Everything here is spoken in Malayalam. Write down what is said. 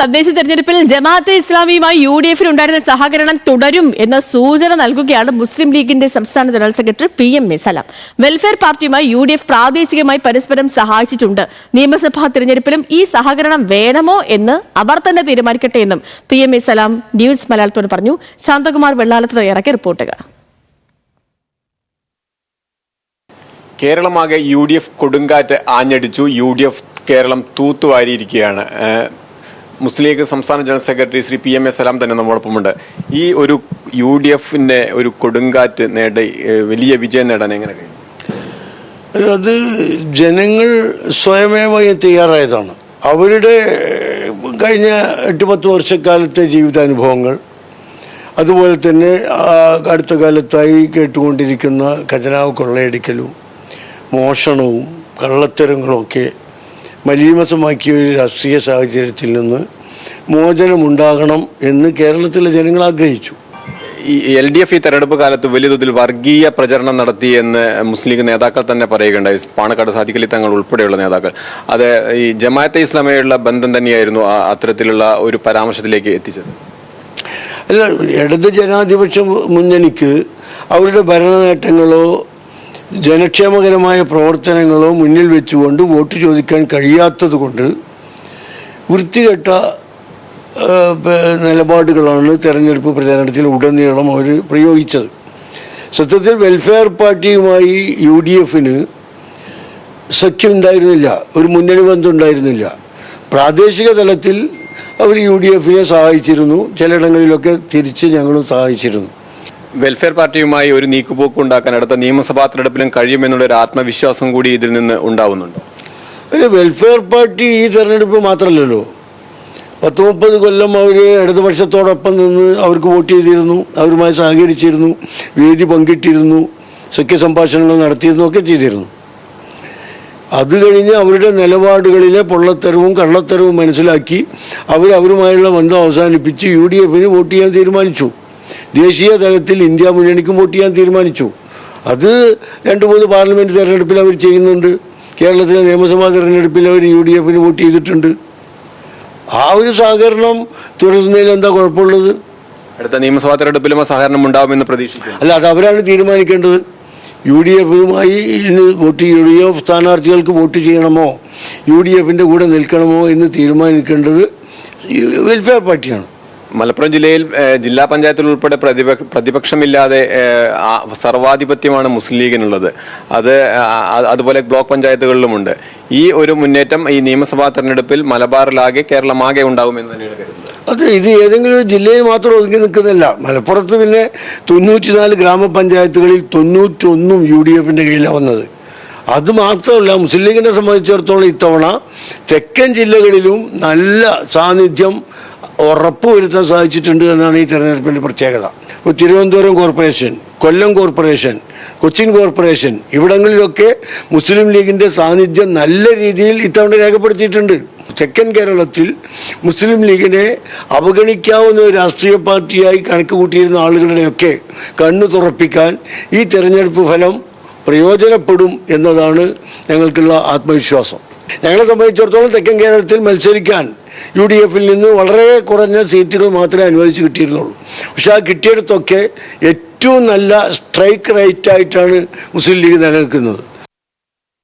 തദ്ദേശ തെരഞ്ഞെടുപ്പിൽ ജമാഅത്തെ ഇസ്ലാമിയുമായി UDF ഉണ്ടായിരുന്ന സഹകരണം തുടരും എന്ന സൂചന നൽകുകയാണ് മുസ്ലിം ലീഗിന്റെ സംസ്ഥാന general secretary PM A Salam. Welfare പാർട്ടിയുമായി UDF പ്രാദേശികമായി പരസ്പരം സഹായിച്ചിട്ടുണ്ട്. നിയമസഭാ തെരഞ്ഞെടുപ്പിലും ഈ സഹകരണം വേണമോ എന്ന് അവർ തന്നെ തീരുമാനിക്കട്ടെ എന്നും PM A Salam ന്യൂസ് മലയാളത്തോട് പറഞ്ഞു. ശാന്തകുമാർ വെള്ളാലത്ത് തയ്യാറാക്കിയ റിപ്പോർട്ടുകൾ. കേരളമാകെ UDF കൊടുങ്കാറ്റ് ആഞ്ഞടിച്ചു. UDF കേരളം തൂത്തുവാരിയിരിക്കുകയാണ്. മുസ്ലിം ലീഗ് സംസ്ഥാന general secretary Shri PM A Salam തന്നെ നമ്മോടൊപ്പമുണ്ട്. ഈ ഒരു UDFന്റെ ഒരു കൊടുങ്കാറ്റ് വലിയ വിജയം നേടാൻ എങ്ങനെ കഴിയും? അത് ജനങ്ങൾ സ്വയമേവ തയ്യാറായതാണ്. അവരുടെ കഴിഞ്ഞ 8-10 വർഷക്കാലത്തെ ജീവിതാനുഭവങ്ങൾ, അതുപോലെ തന്നെ അടുത്ത കാലത്തായി കേട്ടുകൊണ്ടിരിക്കുന്ന ഖജനാവ് കൊള്ളയടിക്കലും മോഷണവും കള്ളത്തരങ്ങളുമൊക്കെ മലീമസമാക്കിയ ഒരു രാഷ്ട്രീയ സാഹചര്യത്തിൽ നിന്ന് മോചനമുണ്ടാകണം എന്ന് കേരളത്തിലെ ജനങ്ങൾ ആഗ്രഹിച്ചു. ഈ LDF ഈ തെരഞ്ഞെടുപ്പ് കാലത്ത് വലിയ തോതിൽ വർഗീയ പ്രചരണം നടത്തിയെന്ന് മുസ്ലിം ലീഗ് നേതാക്കൾ തന്നെ പറയുകയുണ്ടായി. പാണക്കാട് സാദിഖലി തങ്ങൾ ഉൾപ്പെടെയുള്ള നേതാക്കൾ. അത് ഈ ജമാഅത്തെ ഇസ്ലാമിയുള്ള ബന്ധം തന്നെയായിരുന്നു അത്തരത്തിലുള്ള ഒരു പരാമർശത്തിലേക്ക് എത്തിച്ചത്. അല്ല, ഇടത് ജനാധിപത്യ മുന്നണിക്ക് അവരുടെ ഭരണ നേട്ടങ്ങളോ ജനക്ഷേമകരമായ പ്രവർത്തനങ്ങളോ മുന്നിൽ വെച്ചുകൊണ്ട് വോട്ട് ചോദിക്കാൻ കഴിയാത്തത് കൊണ്ട് വൃത്തികെട്ട നിലപാടുകളാണ് തെരഞ്ഞെടുപ്പ് പ്രചാരണത്തിൽ ഉടനീളം അവർ പ്രയോഗിച്ചത്. സത്യത്തിൽ വെൽഫെയർ പാർട്ടിയുമായി UDFന് സഖ്യം ഉണ്ടായിരുന്നില്ല, ഒരു മുന്നണി ബന്ധം ഉണ്ടായിരുന്നില്ല. പ്രാദേശിക തലത്തിൽ അവർ UDFനെ സഹായിച്ചിരുന്നു, ചിലയിടങ്ങളിലൊക്കെ തിരിച്ച് ഞങ്ങളും സഹായിച്ചിരുന്നു. വെൽഫെയർ പാർട്ടിയുമായി ഒരു നീക്കുപോക്ക് ഉണ്ടാക്കാൻ അടുത്ത നിയമസഭാ തെരഞ്ഞെടുപ്പിലും കഴിയുമെന്നുള്ളൊരു ആത്മവിശ്വാസം കൂടി ഇതിൽ നിന്ന് ഉണ്ടാവുന്നുണ്ടോ? ഒരു വെൽഫെയർ പാർട്ടി ഈ തെരഞ്ഞെടുപ്പ് മാത്രമല്ലല്ലോ, 10-30 കൊല്ലം അവർ ഇടതുപക്ഷത്തോടൊപ്പം നിന്ന് അവർക്ക് വോട്ട് ചെയ്തിരുന്നു, അവരുമായി സഹകരിച്ചിരുന്നു, വേദി പങ്കിട്ടിരുന്നു, സഖ്യ സംഭാഷണങ്ങൾ നടത്തിയിരുന്നു, ഒക്കെ ചെയ്തിരുന്നു. അത് കഴിഞ്ഞ് അവരുടെ നിലപാടുകളിലെ പൊള്ളത്തരവും കള്ളത്തരവും മനസ്സിലാക്കി അവരുമായുള്ള ബന്ധം അവസാനിപ്പിച്ച് UDFന് വോട്ട് ചെയ്യാൻ തീരുമാനിച്ചു. ദേശീയ തലത്തിൽ ഇന്ത്യ മുന്നണിക്കും വോട്ട് ചെയ്യാൻ തീരുമാനിച്ചു. അത് 2-3 പാർലമെൻറ്റ് തെരഞ്ഞെടുപ്പിൽ അവർ ചെയ്യുന്നുണ്ട്. കേരളത്തിലെ നിയമസഭാ തെരഞ്ഞെടുപ്പിൽ അവർ UDFന് വോട്ട് ചെയ്തിട്ടുണ്ട്. ആ ഒരു സഹകരണം തുടരുന്നതിൽ എന്താ കുഴപ്പമുള്ളത്? അടുത്ത നിയമസഭാ തെരഞ്ഞെടുപ്പിലും സഹകരണം ഉണ്ടാവുമെന്ന് പ്രതീക്ഷിക്കുന്നു. അല്ല, അത് അവരാണ് തീരുമാനിക്കേണ്ടത്. UDFുമായി UDF സ്ഥാനാർത്ഥികൾക്ക് വോട്ട് ചെയ്യണമോ UDFൻ്റെ കൂടെ നിൽക്കണമോ എന്ന് തീരുമാനിക്കേണ്ടത് വെൽഫെയർ പാർട്ടിയാണ്. മലപ്പുറം ജില്ലയിൽ ജില്ലാ പഞ്ചായത്തിൽ ഉൾപ്പെടെ പ്രതിപക്ഷമില്ലാതെ സർവാധിപത്യമാണ് മുസ്ലിം ലീഗിനുള്ളത്. അതുപോലെ ബ്ലോക്ക് പഞ്ചായത്തുകളിലുമുണ്ട്. ഈ ഒരു മുന്നേറ്റം ഈ നിയമസഭാ തെരഞ്ഞെടുപ്പിൽ മലബാറിലാകെ കേരളമാകെ ഉണ്ടാകുമെന്ന് തന്നെയാണ് കരുതുന്നത്. അത് ഇത് ഏതെങ്കിലും ഒരു ജില്ലയിൽ മാത്രം ഒതുങ്ങി നിൽക്കുന്നില്ല. മലപ്പുറത്ത് പിന്നെ 94 ഗ്രാമപഞ്ചായത്തുകളിൽ 91 UDFൻ്റെ കീഴിലാണ് വന്നത്. അത് മാത്രമല്ല, മുസ്ലിം ലീഗിനെ സംബന്ധിച്ചിടത്തോളം ഇത്തവണ തെക്കൻ ജില്ലകളിലും നല്ല സാന്നിധ്യം ഉറപ്പുവരുത്താൻ സാധിച്ചിട്ടുണ്ട് എന്നാണ് ഈ തെരഞ്ഞെടുപ്പിൻ്റെ പ്രത്യേകത. ഇപ്പോൾ തിരുവനന്തപുരം കോർപ്പറേഷൻ, കൊല്ലം കോർപ്പറേഷൻ, കൊച്ചിൻ കോർപ്പറേഷൻ, ഇവിടങ്ങളിലൊക്കെ മുസ്ലിം ലീഗിൻ്റെ സാന്നിധ്യം നല്ല രീതിയിൽ ഇത്തവണ രേഖപ്പെടുത്തിയിട്ടുണ്ട്. തെക്കൻ കേരളത്തിൽ മുസ്ലിം ലീഗിനെ അവഗണിക്കാവുന്ന ഒരു രാഷ്ട്രീയ പാർട്ടിയായി കണക്ക് കൂട്ടിയിരുന്ന ആളുകളുടെയൊക്കെ കണ്ണു തുറപ്പിക്കാൻ ഈ തെരഞ്ഞെടുപ്പ് ഫലം പ്രയോജനപ്പെടും എന്നതാണ് ഞങ്ങൾക്കുള്ള ആത്മവിശ്വാസം. ഞങ്ങളെ സംബന്ധിച്ചിടത്തോളം തെക്കൻ കേരളത്തിൽ മത്സരിക്കാൻ UDFിൽ നിന്ന് വളരെ കുറഞ്ഞ സീറ്റുകൾ മാത്രമേ അനുവദിച്ച് കിട്ടിയിരുന്നുള്ളൂ. പക്ഷെ ആ കിട്ടിയിടത്തൊക്കെ ഏറ്റവും നല്ല സ്ട്രൈക്ക് റേറ്റായിട്ടാണ് മുസ്ലിം ലീഗ് നിലനിൽക്കുന്നത്.